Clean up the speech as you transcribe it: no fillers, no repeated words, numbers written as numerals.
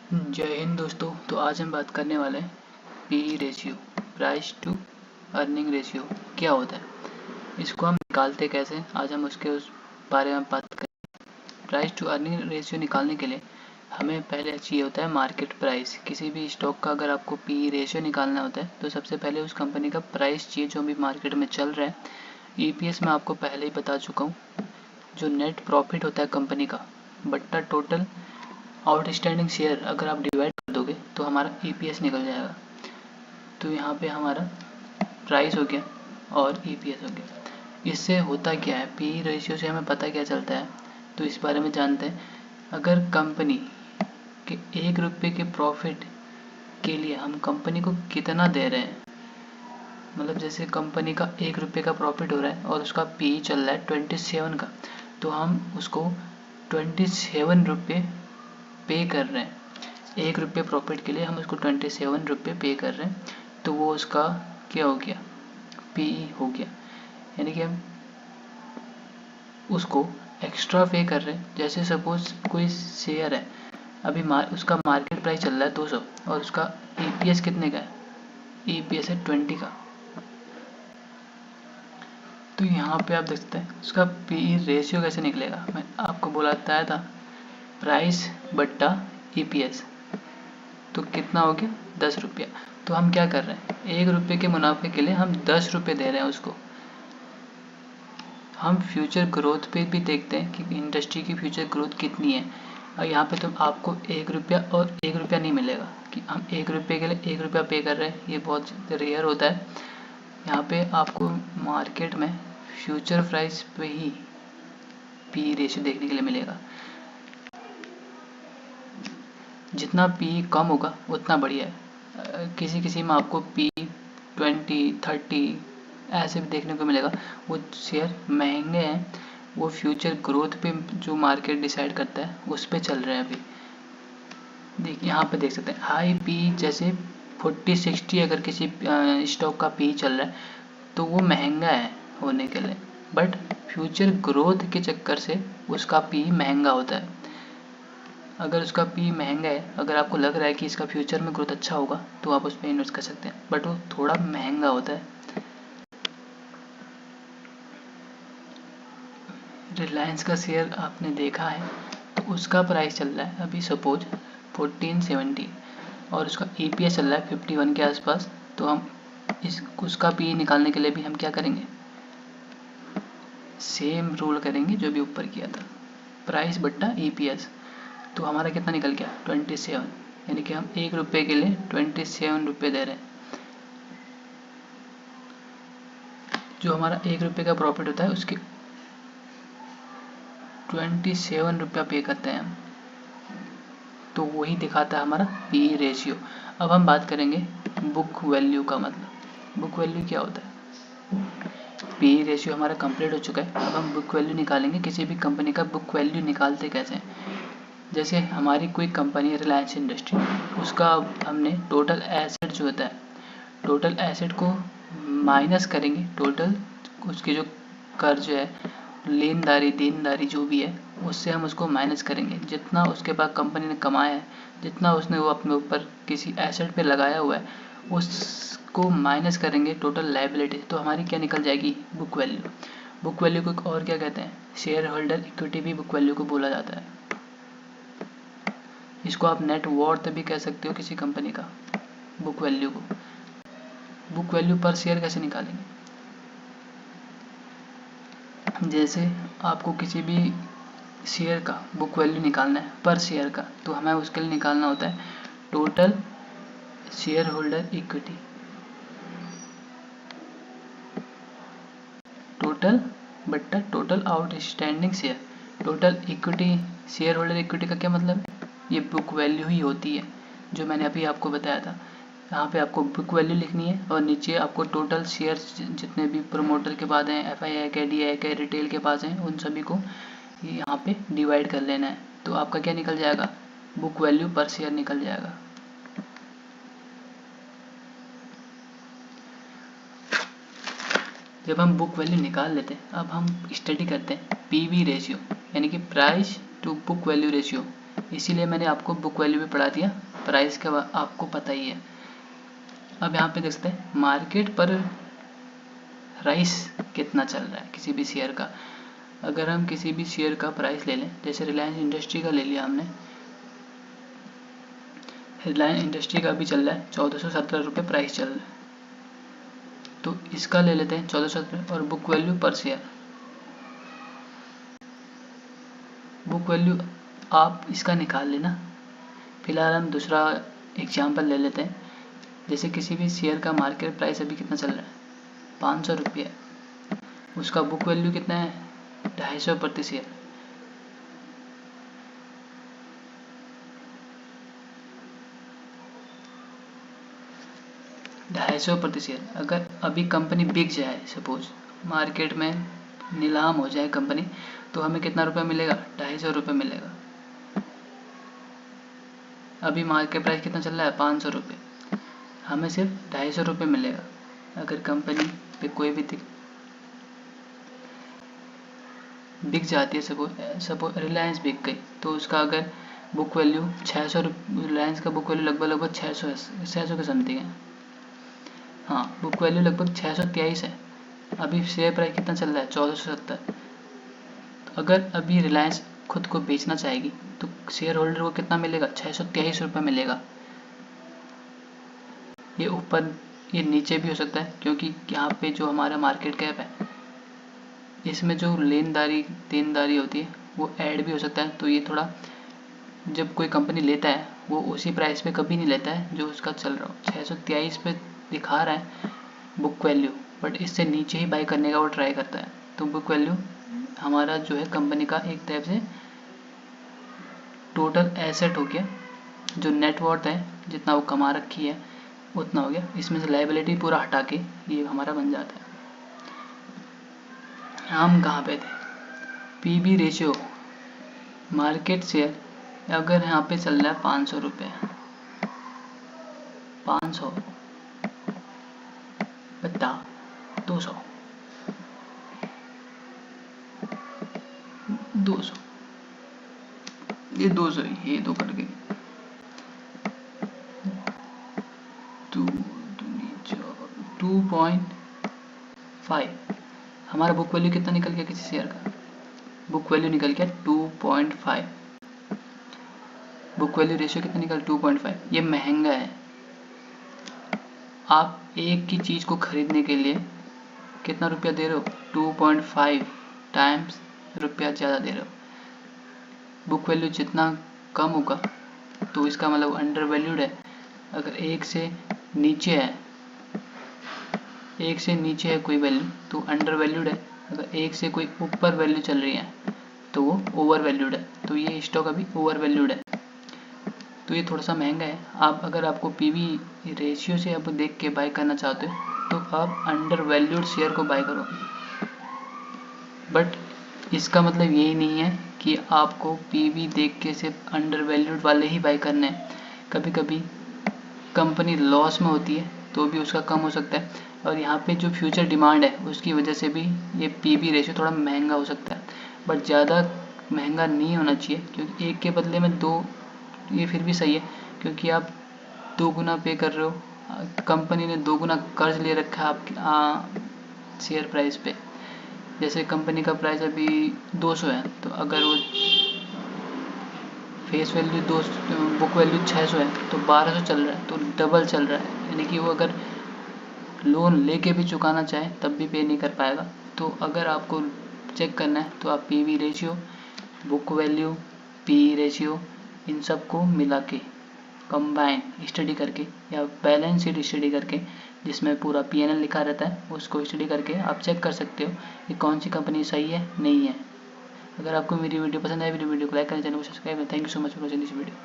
जय हिंद दोस्तों। तो आज हम बात करने वाले हैं PE ratio, price to earning ratio क्या होता है, इसको हम निकालते कैसे, आज हम उस बारे में बात करें। प्राइस टू अर्निंग रेशियो निकालने के लिए हमें पहले चाहिए होता है मार्केट प्राइस। किसी भी स्टॉक का अगर आपको पीई रेशियो निकालना होता है तो सबसे पहले उस कंपनी का प्राइस चाहिए जो अभी मार्केट में चल रहा है। ईपीएस में आपको पहले ही बता चुका हूँ, जो नेट प्रॉफिट होता है कंपनी का बट्टा टोटल आउटस्टैंडिंग शेयर अगर आप डिवाइड कर दोगे तो हमारा ईपीएस निकल जाएगा। तो यहाँ पे हमारा प्राइस हो गया और ईपीएस हो गया। इससे होता क्या है, पी रेशियो से हमें पता क्या चलता है, तो इस बारे में जानते हैं। अगर कंपनी के 1 रुपये के प्रॉफिट के लिए हम कंपनी को कितना दे रहे हैं, मतलब जैसे कंपनी का 1 रुपये का प्रॉफिट हो रहा है और उसका पी चल रहा है 27 का, तो हम उसको 27 रुपये पे कर रहे हैं। 1 रुपये प्रॉफिट के लिए हम उसको 27 रुपये पे कर रहे हैं, तो वो उसका क्या हो गया, पीई हो गया। यानी कि हम उसको एक्स्ट्रा पे कर रहे हैं। जैसे सपोज कोई शेयर है, अभी उसका मार्केट प्राइस चल रहा है 200 और उसका ईपीएस कितने का है, ईपीएस है 20 का। तो यहाँ पे आप देख सकते हैं उसका पीई रेशियो कैसे निकलेगा। मैं आपको बताया था प्राइस बट्टा ईपीएस, तो कितना हो गया 10 रुपया। तो हम क्या कर रहे हैं, 1 रुपये के मुनाफे के लिए हम 10 रुपये दे रहे हैं उसको। हम फ्यूचर ग्रोथ पे भी देखते हैं कि इंडस्ट्री की फ्यूचर ग्रोथ कितनी है। और यहाँ पे तो आपको 1 रुपया और 1 रुपया नहीं मिलेगा कि हम 1 रुपये के लिए 1 रुपया पे कर रहे हैं, ये बहुत रेयर होता है। यहाँ पे आपको मार्केट में फ्यूचर प्राइस पे ही पी रेशियो देखने के लिए मिलेगा। जितना पी कम होगा उतना बढ़िया है। किसी किसी में आपको पी 20, 30 ऐसे भी देखने को मिलेगा। वो शेयर महंगे हैं, वो फ्यूचर ग्रोथ पे जो मार्केट डिसाइड करता है उस पे चल रहे हैं अभी। देखिए यहाँ पे देख सकते हैं हाई पी जैसे 40-60 अगर किसी स्टॉक का पी चल रहा है तो वो महंगा है होने के लिए, बट फ्यूचर ग्रोथ के चक्कर से उसका पी महंगा होता है। अगर उसका पी महंगा है, अगर आपको लग रहा है कि इसका फ्यूचर में ग्रोथ अच्छा होगा तो आप उस पर इन्वेस्ट कर सकते हैं, बट वो थोड़ा महंगा होता है। रिलायंस का शेयर आपने देखा है तो उसका प्राइस चल रहा है अभी सपोज 1470 और उसका ईपीएस चल रहा है 51 के आसपास। तो हम उसका पी निकालने के लिए भी हम क्या करेंगे, सेम रूल करेंगे जो भी ऊपर किया था, प्राइस बट्टा ईपीएस। तो हमारा कितना निकल गया 27, यानी कि हम 1 रुपये के लिए 27 रुपये दे रहे हैं। जो हमारा 1 रुपये का प्रॉफिट होता है उसके 27 रुपया पे करते हैं हम, तो वही दिखाता है हमारा पी रेशियो। अब हम बात करेंगे बुक वैल्यू का, मतलब बुक वैल्यू क्या होता है। पी रेशियो हमारा कंप्लीट हो चुका है, अब हम बुक वैल्यू निकालेंगे। किसी भी कंपनी का बुक वैल्यू निकालते कैसे हैं, जैसे हमारी कोई कंपनी है रिलायंस इंडस्ट्री, उसका हमने टोटल एसेट जो होता है, टोटल एसेट को माइनस करेंगे, टोटल उसकी जो कर्ज है, लेनदारी देनदारी जो भी है, उससे हम उसको माइनस करेंगे। जितना उसके पास कंपनी ने कमाया है, जितना उसने वो अपने ऊपर किसी एसेट पे लगाया हुआ है, उसको माइनस करेंगे टोटल लायबिलिटी, तो हमारी क्या निकल जाएगी, बुक वैल्यू। बुक वैल्यू को और क्या कहते हैं, शेयर होल्डर इक्विटी भी बुक वैल्यू को बोला जाता है। इसको आप नेट वर्थ भी कह सकते हो किसी कंपनी का, बुक वैल्यू को। बुक वैल्यू पर शेयर कैसे निकालेंगे, जैसे आपको किसी भी शेयर का बुक वैल्यू निकालना है पर शेयर का, तो हमें उसके लिए निकालना होता है total share holder equity, total बट्टा total outstanding share. Total equity, share holder equity का क्या मतलब है, ये बुक वैल्यू ही होती है जो मैंने अभी आपको बताया था। यहाँ पे आपको बुक वैल्यू लिखनी है और नीचे आपको टोटल शेयर जितने भी प्रमोटर के पास हैं, एफआई के, डीआई के, रिटेल के पास हैं, उन सभी को यहाँ पे डिवाइड कर लेना है। तो आपका क्या निकल जाएगा, बुक वैल्यू पर शेयर निकल जाएगा। जब हम बुक वैल्यू निकाल लेते हैं, अब हम स्टडी करते हैं पीवी रेशियो, यानी कि price to book value ratio इसीलिए मैंने आपको बुक वैल्यू भी पढ़ा दिया, प्राइस का आपको पता ही है। अब यहाँ पे देख सकते हैं मार्केट पर प्राइस कितना चल रहा है किसी भी शेयर का। अगर हम किसी भी शेयर का प्राइस ले लें, जैसे रिलायंस इंडस्ट्री का ले लिया हमने, रिलायंस इंडस्ट्री का अभी चल रहा है 1417 रुपये प्राइस चल रहा है, तो इसका ले लेते हैं 1417 और बुक वैल्यू पर शेयर। बुक वैल्यू आप इसका निकाल लेना। फिलहाल हम दूसरा एग्जाम्पल ले लेते हैं, जैसे किसी भी शेयर का मार्केट प्राइस अभी कितना चल रहा है 500 रुपये, उसका बुक वैल्यू कितना है 250 प्रति शेयर। प्रति शेयर। अगर अभी कंपनी बिक जाए, सपोज मार्केट में नीलाम हो जाए कंपनी, तो हमें कितना रुपये मिलेगा 250 रुपये मिलेगा। अभी मार्केट प्राइस कितना चल रहा है 500 रुपये, हमें सिर्फ 250 रुपये मिलेगा। अगर कंपनी पे कोई भी बिक जाती है, सपोज रिलायंस बिक गई, तो उसका अगर बुक वैल्यू 600, रिलायंस का बुक वैल्यू लगभग 600 के समथिंग है। हाँ, बुक वैल्यू लगभग 623 है। अभी शेयर प्राइस कितना चल रहा है 1470। अगर अभी रिलायंस खुद को बेचना चाहेगी तो शेयर होल्डर को कितना मिलेगा 623 रुपये मिलेगा। ये ऊपर ये नीचे भी हो सकता है, क्योंकि यहाँ पे जो हमारा मार्केट कैप है इसमें जो देनदारी होती है वो ऐड भी हो सकता है। तो ये थोड़ा, जब कोई कंपनी लेता है वो उसी प्राइस पे कभी नहीं लेता है जो उसका चल रहा हो। 623 पे दिखा रहा है बुक वैल्यू, बट इससे नीचे ही बाई करने का वो ट्राई करता है। तो बुक वैल्यू हमारा जो है कंपनी का एक टाइप से टोटल एसेट हो गया, जो नेटवर्थ है जितना वो कमा रखी है उतना हो गया। इसमें से लायबिलिटी पूरा हटा के ये हमारा बन जाता है। हम कहाँ पे थे, पीबी रेशियो मार्केट शेयर। अगर यहाँ पे चल रहा है 500 रुपये, 500 बता 200, 200, ये 200, ये दो करके 2.5। हमारा बुक वैल्यू कितना निकल गया किसी शेयर का, बुक वैल्यू निकल गया 2.5। बुक वैल्यू रेशियो कितना निकल 2.5। ये महंगा है। आप एक की चीज़ को खरीदने के लिए कितना रुपया दे रहे हो 2.5 टाइम्स रुपया ज़्यादा दे रहे हो। बुक वैल्यू जितना कम होगा तो इसका मतलब अंडर वैल्यूड है। अगर एक से नीचे है कोई वैल्यू तो अंडर वैल्यूड है। अगर एक से कोई ऊपर वैल्यू चल रही है तो वो ओवर वैल्यूड है। तो ये स्टॉक अभी ओवर वैल्यूड है, तो ये थोड़ा सा महंगा है। आप अगर आपको पीवी रेशियो से आप देख के बाय करना चाहते हो तो आप अंडर वैल्यूड शेयर को बाय करो। बट इसका मतलब यही नहीं है कि आपको पीवी देख के सिर्फ अंडर वैल्यूड वाले ही बाय करने हैं। कभी कभी कंपनी लॉस में होती है तो भी उसका कम हो सकता है, और यहाँ पे जो फ्यूचर डिमांड है उसकी वजह से भी ये पीवी रेशियो थोड़ा महंगा हो सकता है। बट ज़्यादा महंगा नहीं होना चाहिए, क्योंकि एक के बदले में दो ये फिर भी सही है, क्योंकि आप 2 गुना पे कर रहे हो। कंपनी ने 2 गुना कर्ज ले रखा है आपके शेयर प्राइस पे। जैसे कंपनी का प्राइस अभी 200 है, तो अगर वो फेस वैल्यू 200, बुक वैल्यू 600 है, तो 1200 चल रहा है, तो डबल चल रहा है। यानी कि वो अगर लोन लेके भी चुकाना चाहे तब भी पे नहीं कर पाएगा। तो अगर आपको चेक करना है तो आप PV ratio, book value, P ratio, इन सब को मिला के कंबाइन स्टडी करके या बैलेंस शीट स्टडी करके, जिसमें पूरा पीएनएल लिखा रहता है, उसको स्टडी करके आप चेक कर सकते हो कि कौन सी कंपनी सही है नहीं है। अगर आपको मेरी वीडियो पसंद आए वीडियो को लाइक करें, चैनल को सब्सक्राइब करें। Thank you so much for watching this video.